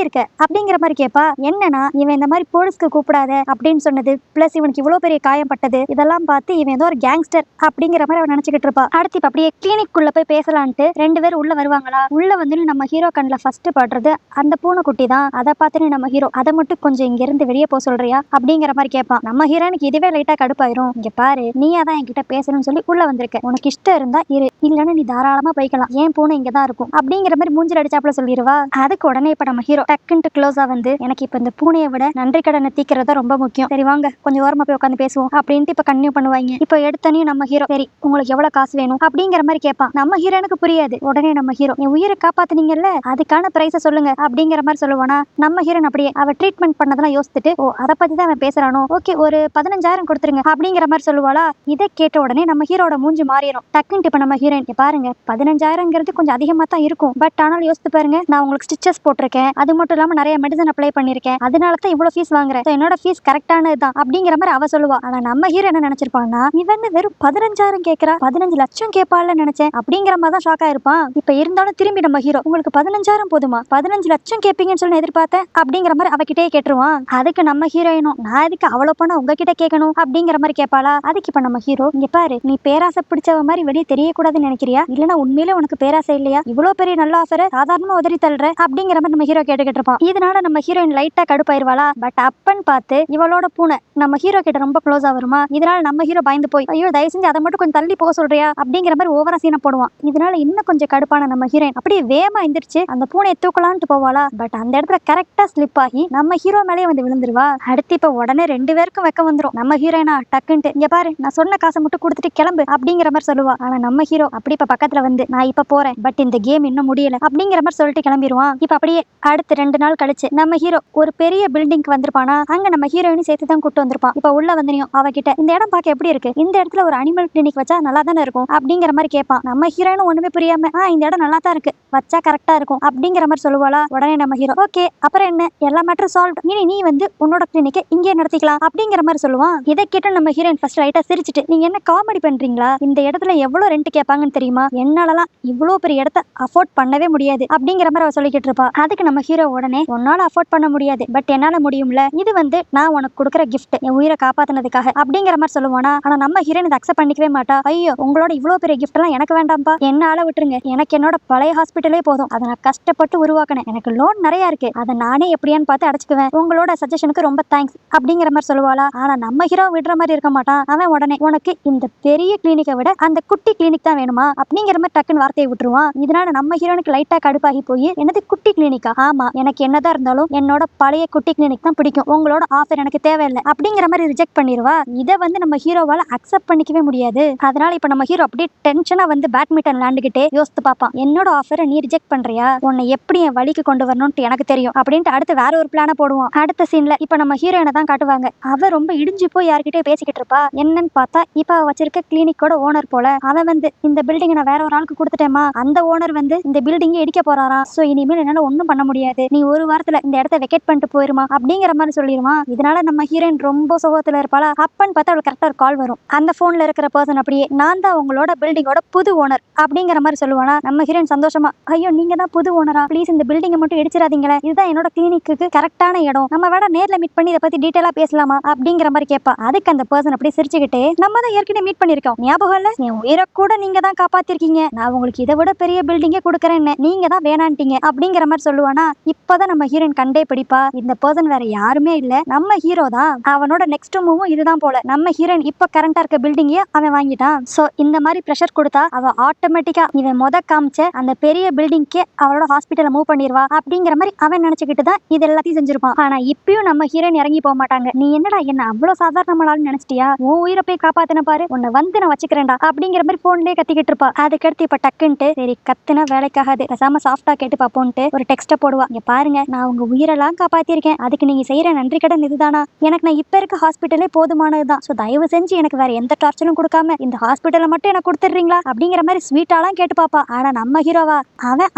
இருக்க அப்படிங்கிற மாதிரி கேட்பா. என்னன்னா இவன் இந்த மாதிரி போலீஸ்க்கு கூப்பிடாத அப்படின்னு சொன்னது பிளஸ் இவனுக்கு இவ்வளவு பெரிய காயம் பட்டது இதெல்லாம் பார்த்து இவன் ஏதோ ஒரு கேங்ஸ்டர் அப்படிங்கிற மாதிரி அவன் நினைச்சுக்கிட்டு இருப்பா. அடுத்து இப்ப அப்படியே கிளினிக் உள்ள போய் பேசலான்ட்டு 2 பேரும் உள்ள வருவாங்களா. உள்ள வந்து நம்ம ஹீரோ கண்ணில் ஃபர்ஸ்ட் படுறது அந்த பூனைக்குட்டி தான். அதை பார்த்துட்டு நம்ம ஹீரோ அதை மட்டும் கொஞ்சம் இங்க இருந்து வெளியே போக சொல்றியா அப்படிங்கிற மாதிரி கேட்பான். நம்ம ஹீரோனுக்கு இதுவே லைட்டா கடுப்பாயிரும். இங்க பாரு நீயா தான் என்கிட்ட பேசணும்னு சொல்லி உள்ள வந்திருக்க, உனக்கு இஷ்டம் இருந்தா இரு, இல்லன்னா நீ தாராளமா போய்க்கலாம், ஏன் பூனை இங்கதான் இருக்கும் அப்படிங்கிற மாதிரி மூஞ்சில் அடிச்சாப்புல சொல்லிடுவா. அதுக்கு உடனே இப்ப நம்ம ஹீரோ டக்குன்ட்டு க்ளோஸா வந்து எனக்கு இப்ப இந்த பூனையை விட நன்றி கடனை தீக்கிறதா ரொம்ப முக்கியம், சரி வாங்க கொஞ்சம் ஓரமா போய் உட்காந்து பேசுவோம் அப்படின்ட்டு இப்ப கன்டினியூ பண்ணுவாங்க. இப்ப எடுத்தனையும் நம்ம ஹீரோ சரி உங்களுக்கு எவ்வளவு காசு வேணும் அப்படிங்கிற மாதிரி கேட்பான். நம்ம ஹீரோனுக்கு புரியாது. உடனே நம்ம ஹீரோ என் உயிரை காப்பாத்துனீங்கல்ல அதுக்கான பிரைஸ சொல்லுங்க அப்படிங்கிற மாதிரி சொல்லுவானா. நம்ம ஹீரோன் அப்படியே அவ ட்ரீட்மெண்ட் பண்ணதெல்லாம் யோசிச்சுட்டு ஓ அதை பத்தி தான் அவன் பேசுறானோ, ஓகே ஒரு 15,000 கொடுத்துருங்க அப்படிங்கிற மாதிரி சொல்லுவாளா. இதை கேட்ட உடனே நம்ம ஹீரோட மூஞ்சி மாறிடும். டக்குன்ட்டு இப்ப நம்ம ஹீரோயின் பாருங்க 15,000ங்கிறது கொஞ்சம் அதிகமா தான் இருக்கும், பட் ஆனாலும் யோசித்து பாருங்க நான் உங்களுக்கு ஸ்டிச்சஸ் போட்டிருக்கேன், அது மட்டும் இல்லாம நிறைய மெடிசன் அப்ளை பண்ணிருக்கேன், அதனால தான் இவ்வளவு ஃபீஸ் வாங்குறேன், என்னோட ஃபீஸ் கரெக்டானது தான் அப்படிங்கிற மாதிரி அவ சொல்லுவா. ஆனா நம்ம ஹீரோ என்ன நினைச்சிருப்பான்னா இவன் வெறும் 15,000 கேட்கறா 15 லட்சம் கேட்பாள்னு நினைச்சேன் அப்படிங்கிற மாதிரி தான் ஷாக்கா இருப்பான். இப்ப இருந்தாலும் திரும்பி நம்ம ஹீரோ உங்களுக்கு 15,000 போதுமா 15 லட்சம் கேட்பீங்கன்னு சொல்லி எதிர்பார்த்தேன் அப்படிங்கிற மாதிரி அவகிட்டே கேட்டுருவான். அதுக்கு நம்ம ஹீரோயினும் நான் இதுக்கு அவ்வளவு பணம் உங்ககிட்ட கேட்கணும் அப்படிங்கிற மாதிரி கேட்பாளா. அதுக்கு இப்ப நம்ம ஹீரோ இங்க பாரு நீ பேராசை பிடிச்சவ மாதிரி வெளியே தெரியக்கூடாதுன்னு நினைக்கிறியா, இல்லன்னா உண்மையிலே உனக்கு பேராசை இல்லையா, இவ்வளவு பெரிய நல்ல ஆஃபரை சாதாரணமா உதறி தள்ளுற அப்படிங்கிற மாதிரி நம்ம ஹீரோ கேட்டுக்கிட்டு இருப்பான். இதனால நம்ம ஹீரோயின் லைட்டா கடுப்பாயிருவாளா. பட் அப்பன்னு பார்த்து இவளோட பூனை நம்ம ஹீரோ கிட்ட ரொம்ப க்ளோஸா வருமா. இதனால நம்ம ஹீரோ பயந்து போய் ஐயோ தயவு செஞ்சு அதை மட்டும் கொஞ்சம் தள்ளி போக சொல்றியா அப்படிங்கிற மாதிரி ஓவரா சீனை போடுவான். இதனால இன்னும் கொஞ்சம் கடுப்பான நம்ம ஹீரோயின் அப்படியே வேகமா எந்திரிச்சு அந்த பூனையை தூக்கலான்ட்டு போவாளா. பட் அந்த இடத்துல கரெக்டா ஸ்லிப் ஆகி நம்ம ஹீரோ மேலேயே வந்து விழுந்துருவா. அடுத்து இப்ப உடனே 2 பேருக்கும் வெக்க வந்துரும். நம்ம ஹீரோயினா டக்குன்ட்டு இங்க பாரு நான் சொன்ன காசை மட்டும் கொடுத்துட்டு கிளம்பு அப்படிங்கிற மாதிரி சொல்லுவா. ஆனா நம்ம ஹீரோ அப்படி இப்ப பக்கத்துல வந்து நான் இப்ப போறேன் பட் இந்த கேம் இன்னும் முடியல அப்படிங்கிற மாதிரி சொல்லிட்டு கிளம்பிடுவான். இப்ப அப்படியே அடுத்து 2 நாள் கழிச்சு நம்ம ஹீரோ ஒரு பெரிய பில்டிங்க்கு வந்திருப்பானா. அங்க நம்ம ஹீரோயினும் சேர்த்து தான் கூட்டு வந்திருப்பான். இப்ப உள்ள வந்தனையும் அவகிட்ட இந்த இடம் பார்க்க எப்படி இருக்கு, இந்த இடத்துல ஒரு அனிமல் கிளினிக் வச்சா நல்லா தானே இருக்கும் அப்படிங்கிற மாதிரி கேட்பான். நம்ம ஹீரோயினும் ஒண்ணுமே புரியாம இந்த இடம் நல்லா தான் இருக்கு வச்சா கரெக்டா இருக்கும் அப்படிங்கிற மாதிரி சொல்லுவாளா. உடனே நம்ம ஹீரோ ஓகே அப்புறம் என்ன எல்லா மேட்டரும் சால்வ், இனி நீ வந்து உன்னோட கிளினிக்கை இங்கே நடத்திக்கலாம் அப்படிங்கிற மாதிரி சொல்லுவான். இதை கேட்டு நம்ம ஹீரோயின் ஃபர்ஸ்ட் லைட்டா சிரிச்சிட்டு நீங்க என்ன காமெடி பண்றீங்களா, இந்த இடத்துல எவ்வளவு ரெண்ட் கேட்பாங்கன்னு தெரியுமா, என்னாலலாம் இவ்வளவு பெரிய இடத்த அஃபோர்ட் பண்ணவே முடியாது அப்படிங்கிற மாதிரி அவ சொல்லிக்கிட்டு இருப்பா. அதுக்கு நம்ம ஹீரோ உடனே உன்னால அஃபோர்ட் பண்ண முடியாது பட் என்னால முடியும்ல, இது வந்து நான் உனக்கு கொடுக்குற கிஃப்ட் என் உயிரை காப்பாத்தினதுக்காக அப்படிங்கிற மாதிரி சொல்லுவானா. ஆனா நம்ம ஹீரோயின் இதை அக்செப்ட் பண்ணிக்கவே மாட்டா. ஐயோ உங்களோட இவ்வளவு பெரிய கிஃப்ட் எல்லாம் எனக்கு வேண்டாம்பா, என்னால விட்டுருங்க, எனக்கு என்னோட பழைய ஹாஸ்பிட்டலே போதும், அதை நான் கஷ்டப்பட்டு உருவாக்கினேன், எனக்கு லோன் நிறைய இருக்கு, அதை நானே எப்படியான்னு பார்த்து அடைச்சுக்குவேன், உங்களோட சஜஷனுக்கு ரொம்ப தேங்க்ஸ் அப்படிங்கிற மாதிரி சொல்லுவாளா. ஆனா நம்ம ஹீரோ விடுற மாதிரி இருக்க மாட்டான். அவன் உடனே உனக்கு இந்த பெரிய கிளினிக்கை விட அந்த குட்டி கிளினிக் தான் வேணுமா அப்படிங்கிற மாதிரி டக்குன்னு வார்த்தையை விட்டுருவான். இதனால நம்ம ஹீரோனுக்கு லைட்டா கடுப்பாகி போய் என்னது குட்டி கிளினிக்கா, ஆமா எனக்கு என்னதான் இருந்தாலும் என்னோட பழைய குட்டி கிளினிக் தான் பிடிக்கும், உங்களோட ஆஃபர் எனக்கு தேவையில்லை அப்படிங்கிற மாதிரி ரிஜெக்ட் பண்ணிடுவா. இதை வந்து நம்ம ஹீரோவால அக்செப்ட் பண்ணிக்கவே முடியாது. அதனால இப்ப நம்ம ஹீரோ அப்படியே டென்ஷனா வந்து பேட்மிண்டன் விளையாண்டுகிட்டே யோசித்து பார்ப்பான். என்னோட ஆஃபரை நீ ரிஜெக்ட் பண்றியா, உன்னை எப்படி என் வழிக்கு கொண்டு வரணும்னு எனக்கு தெரியும் அப்படின்ட்டு அடுத்து வேற ஒரு பிளான போடுவான். அடுத்த சீன்ல இப்ப நம்ம ஹீரோயினை தான் காட்டுவாங்க. அவ ரொம்ப இடிஞ்சு போய் யார்கிட்டயே பேசிக்கிட்டு இருப்பா. என்னன்னு பார்த்தா இப்ப அவ வச்சிருக்க கிளினிக்கோட ஓனர் போல. அவன் வந்து இந்த பில்டிங் நான் வேற ஒரு ஆளுக்கு கொடுத்துட்டேமா, அந்த ஓனர் வந்து இந்த பில்டிங்கை இடிக்க போறாராம், சோ இனிமேல் என்னால ஒண்ணும் பண்ண முடியாது, நீ ஒரு வாரத்துல இந்த இடத்த வெக்கேட் பண்ணிட்டு போயிருமா அப்படிங்கிற மாதிரி சொல்லிடுவான். இதனால நம்ம ஹீரோயின் ரொம்ப சோகத்துல இருப்பாளா. அப்பன்னு பார்த்தா அவளுக்கு கரெக்டா ஒரு கால் வரும். அந்த போன்ல இருக்கிற பர்சன் அப்படியே நான் தான் உங்களோட பில்டிங்கோட புது ஓனர் அப்படிங்கிற மாதிரி சொல்லுவானா. நம்ம ஹீரோயின் சந்தோஷமா ஐயோ நீங்க தான் புது ஓனரா, ப்ளீஸ் இந்த பில்டிங்கை மட்டும் இடிச்சிடாதீங்களே, இதுதான் என்னோட கிளினிக்கு கரெக்டான இடம், நம்ம வேணா நேர்ல மீட் பண்ணி இதை பத்தி டீடைலா பேசலாமா அப்படிங்கிற மாதிரி கேட்பா. அதுக்கு அந்த பர்சன் அப்படியே சிரிச்சுக்கிட்டே நம்ம தான் ஏற்கனவே மீட் பண்ணிருக்கோம் ஞாபகம் இல்ல, என் உயிரை கூட நீங்க தான் காப்பாத்திருக்கீங்க, நான் உங்களுக்கு இதை விட பெரிய பில்டிங்கே கொடுக்கறேன்னு நீங்க தான் வேணான்ட்டீங்க அப்படிங்கிற மாதிரி சொல்லுவானா. இப்பதான் நம்ம ஹீரோயின் கண்டே பிடிப்பா. இந்த பர்சன் வேற யாருமே இல்ல நம்ம ஹீரோ தான். அவனோட நெக்ஸ்ட் மூவும் இதுதான் போல. நம்ம ஹீரோயின் இப்ப கரண்டா இருக்க பில்டிங்கே அவன் வாங்கிட்டான். சோ இந்த மாதிரி பிரஷர் கொடுத்தா அவ ஆட்டோமேட்டிக்கா இவன் காமிச்ச அந்த பெரிய பில்டிங்கே அவளோட ஹாஸ்பிட்டல மூவ் பண்ணிடுவா அப்படிங்கிற மாதிரி அவன் நினைச்சுக்கிட்டு தான் இது எல்லாத்தையும் செஞ்சிருப்பான். ஆனா இப்பயும் நம்ம ஹீரோயின் இறங்கி போக மாட்டாங்க. நீ என்னடா என்ன அவ்வளவு சாதாரணமானு நினைச்சிட்டியா, உன் உயிரை போய் காப்பாத்தின பாரு, உன்னை வந்து நான் வச்சுக்கிறேன்டா அப்படிங்கிற மாதிரி போன்லயே கத்திக்கிட்டு இருப்பா. அதுக்கடுத்து இப்ப டக்குன்ட்டு சரி கத்துனா வேலைக்காகாது, பேசாம சாஃப்டா கேட்டு பாப்போன்ட்டு ஒரு டெக்ஸ்ட போடுவா. இங்க பாருங்க நான் உங்க உயிரெல்லாம் காப்பாத்திருக்கேன், அதுக்கு நீங்க செய்யற நன்றி கடன் இதுதானா, எனக்கு நான் இப்ப இருக்க ஹாஸ்பிட்டலே போதுமானதுதான், சோ தயவு செஞ்சு எனக்கு வேற எந்த டார்ச்சரும் கொடுக்காம இந்த ஹாஸ்பிட்டலை மட்டும் எனக்கு கொடுத்துடுறீங்களா அப்படிங்கிற மாதிரி ஸ்வீட்டாலாம் கேட்டு பாப்பா. ஆனா நம்ம ஹீரோவா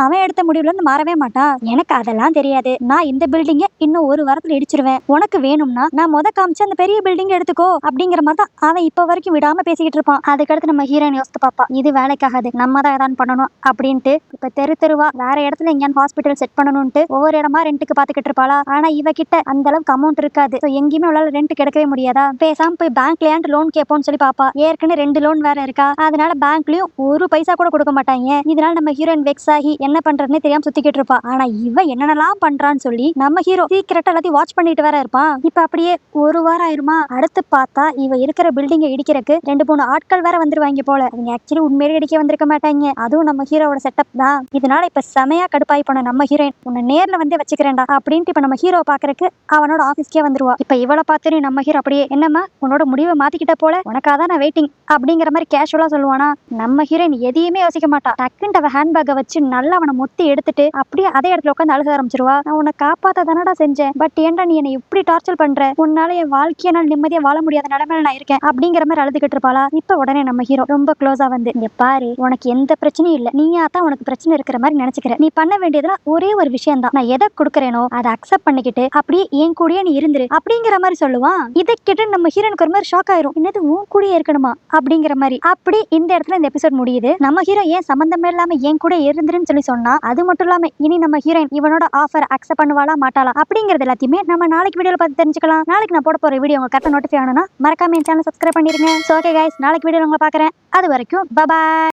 அவன் எடுத்த முடிவுல இருந்து மாறவே மாட்டான். எனக்கு அதெல்லாம் தெரியாது, நான் இந்த பில்டிங்கை இன்னும் ஒரு வாரத்துல இடிச்சிருவேன், உனக்கு வேணும்னா நான் காமிச்ச அந்த பெரிய பில்டிங் எடுத்துக்கோ அப்படிங்கிற மாதிரி தான் அவன் இப்ப வரைக்கும் விடாம பேசிக்கிட்டு இருப்பான். அதுக்கடுத்து நம்ம ஹீரோயின் யோசித்து பாப்பா, இது வேலைக்காகாது, நம்ம தான் ஏதாவது பண்ணணும் அப்படின்ட்டு இப்ப தெருவா வேற இடத்துல எங்கேயாவது ஹாஸ்பிட்டல் செட் பண்ணணும்ட்டு ஒவ்வொரு இடமா ரெண்டுக்கு பாத்துக்கிட்டு இருப்பாளா. ஆனா இவ கிட்ட அந்த அளவுக்கு அமௌண்ட் இருக்காது. எங்கேயுமே அவளால ரெண்ட் கிடைக்கவே முடியாதா. பேசாம போய் பேங்க்ல லோன் கேட்போம்னு சொல்லி பாப்பா. ஏற்கனவே 2 லோன் வேற இருக்கா. அதனால பேங்க்லயும் ஒரு பைசா கூட கொடுக்க மாட்டாங்க. இதனால நம்ம ஹீரோயின் வெக்ஸ் ஆகி என்ன பண்றதுன்னு தெரியாம சுத்திக்கிட்டு இருப்பா. ஆனா இவ என்னென்னலாம் பண்றான்னு சொல்லி நம்ம ஹீரோ சீக்கிரட்டா எல்லாத்தையும் வாட்ச் பண்ணிட்டு வேற இருப்பான். இப்ப அப்படியே ஒரு வாரம் ஆயிருமா. அடுத்து பார்த்தா இவ இருக்கிற பில்டிங்கை இடிக்கிறதுக்கு 2-3 ஆட்கள் வேற வந்துருவாங்க போல. அவங்க ஆக்சுவலி உண்மையிலே இடிக்க வந்திருக்க மாட்டாங்க. அதுவும் நம்ம ஹீரோவோட செட்டப் தான். இதனால இப்ப செமையா கடுப்பாய் போன நம்ம ஹீரோயின், உன்னை நேர்ல வந்து வச்சுக்கிறேன்டா அப்படின்ட்டு இப்ப நம்ம ஹீரோ பாக்குறதுக்கு அவனோட ஆபீஸ்க்கே வந்துருவா. இப்ப இவளை பார்த்து நம்ம ஹீரோ அப்படியே, என்னம்மா உன்னோட முடிவை மாத்திக்கிட்ட போல, உனக்காதான் நான் வெயிட்டிங் அப்படிங்கிற மாதிரி கேஷுவலா சொல்லுவானா. நம்ம ஹீரோயின் எதையுமே யோசிக்க மாட்டா. டக்குன்னு அவ ஹேண்ட்பேக்கை வச்சு நல்லா அவனை மொத்தி எடுத்துட்டு அப்படியே அதே இடத்துல உட்காந்து அழுக ஆரம்பிச்சிருவா. நான் உன்னை காப்பாத்த தானடா செஞ்சேன், பட் ஏன்டா நீ என்னை இப்படி டார்ச்சர் பண்ற, உன்னால என் வாழ்க்கையை நான் நிம்மதியா வாழ முடியாத நிலைமையில நான் இருக்கேன் அப்படிங்கிற மாதிரி அழுதுகிட்டு இருப்பாளா. இப்ப உடனே நம்ம ஹீரோ ரொம்ப க்ளோஸா வந்து, இங்க பாரு, உனக்கு எந்த பிரச்சனையும் இல்ல, நீயா தான் உனக்கு பிரச்சனை இருக்கிற மாதிரி நினைச்சுக்கிற. நீ பண்ண வேண்டியதுல ஒரே ஒரு விஷயம் தான், நான் எதை கொடுக்கறேனோ அதை அக்செப்ட் பண்ணிக்கிட்டு அப்படியே என் கூடயே நீ இருந்துரு அப்படிங்கிற மாதிரி சொல்லுவான். இதை கேட்டு நம்ம ஹீரோனுக்கு ஒரு மாதிரி ஷாக் ஆயிரும். என்னது உன் கூடயே இருக்கணுமா அப்படிங்கிற மாதிரி. அப்படி இந்த இடத்துல இந்த எபிசோட் முடியுது. நம்ம ஹீரோ ஏன் சம்பந்தமே இல்லாம என் கூட இருந்துருன்னு சொல்லி சொன்னா, அது மட்டும் இல்லாம இனி நம்ம ஹீரோயின் இவனோட ஆஃபர் அக்செப்ட் பண்ணுவாளா மாட்டாளா அப்படிங்கறது எல்லாத்தையுமே நம்ம நாளைக்கு வீடியோல பார்த்து தெரிஞ்சுக்கலாம். நாளைக்கு நான் போட போற வீடியோ உங்களுக்கு கரெக்டா நோட்டிஃபை ஆகணும்னா மறக்காம என் சேனல் சப்ஸ்கிரைப் பண்ணிருங்க. சோ ஓகே கைஸ், நாளைக்கு வீடியோல உங்களை பார்க்கறேன். அது வரைக்கும் பை பை.